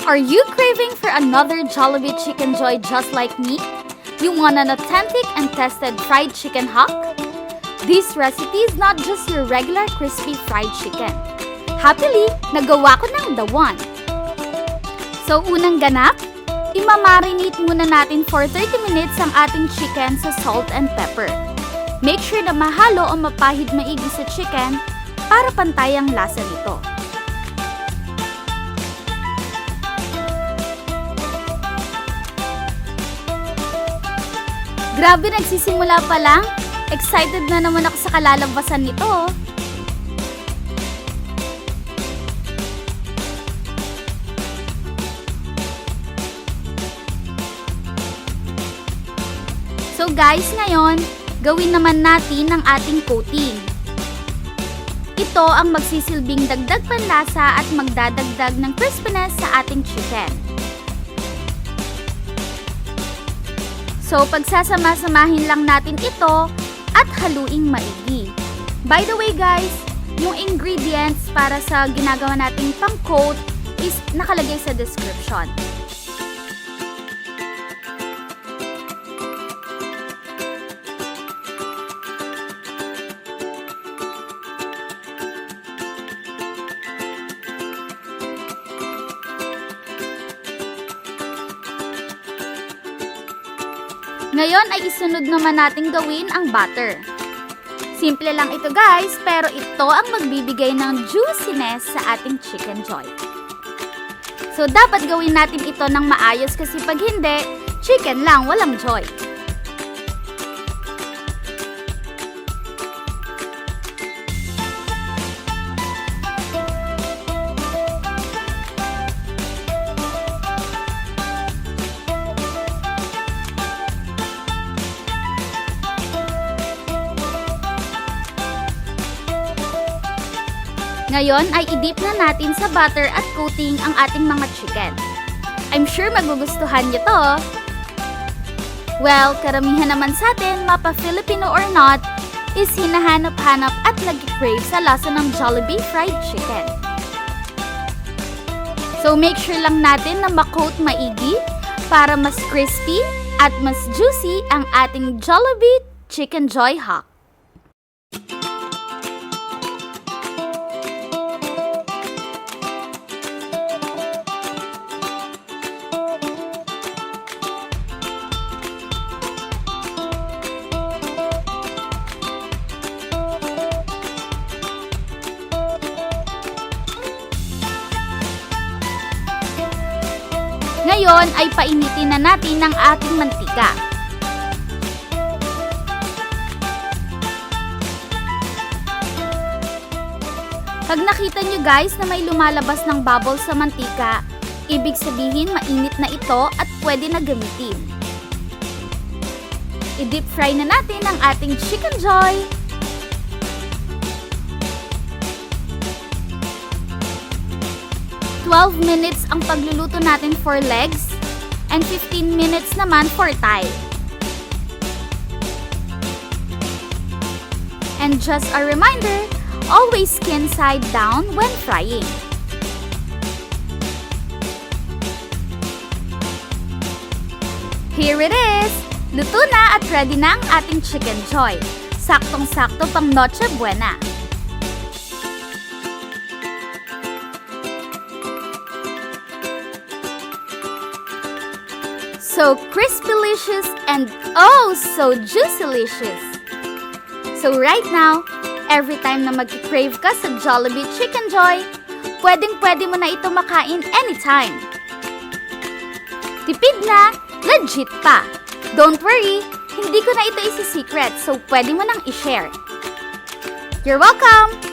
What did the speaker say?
Are you craving for another Jollibee chickenjoy just like me? You want an authentic and tested fried chicken hack? This recipe is not just your regular crispy fried chicken. Happily, nagawa ko ng the one. So unang ganap, imamarinate muna natin for 30 minutes ang ating chicken sa salt and pepper. Make sure na mahalo o mapahid maigi sa chicken para pantay ang lasa nito. Grabe, nagsisimula pa lang. Excited na naman ako sa kalalabasan nito. So guys, ngayon, gawin naman natin ang ating coating. Ito ang magsisilbing dagdag panlasa at magdadagdag ng crispiness sa ating chicken. So, pagsasama-samahin lang natin ito at haluing maigi. By the way guys, yung ingredients para sa ginagawa nating pang-coat is nakalagay sa description. Ngayon ay isunod naman natin gawin ang butter. Simple lang ito guys, pero ito ang magbibigay ng juiciness sa ating chickenjoy. So dapat gawin natin ito ng maayos kasi pag hindi, chicken lang, walang joy. Ngayon ay i-dip na natin sa butter at coating ang ating mga chicken. I'm sure magugustuhan nyo to. Well, karamihan naman sa atin, mapa-Filipino or not, is hinahanap-hanap at nag-crave sa lasa ng Jollibee fried chicken. So make sure lang natin na ma-coat maigi para mas crispy at mas juicy ang ating Jollibee chickenjoy hack. Ngayon ay painitin na natin ang ating mantika. Pag nakita nyo guys na may lumalabas ng bubble sa mantika, ibig sabihin mainit na ito at pwede na gamitin. I-deep fry na natin ang ating chickenjoy. $12 minutes ang pagluluto natin for legs and 15 minutes naman for thigh. And just a reminder, always skin side down when frying. Here it is! Luto na at ready na ang ating chickenjoy. Saktong-sakto pang Noche Buena. So crispyyyyylicious and oh so juicyyyylicious. So right now, every time na mag-crave ka sa Jollibee chickenjoy, pwedeng-pwede mo na ito makain anytime. Tipid na, legit pa. Don't worry, hindi ko na ito isesecret, so pwede mo nang ishare. You're welcome!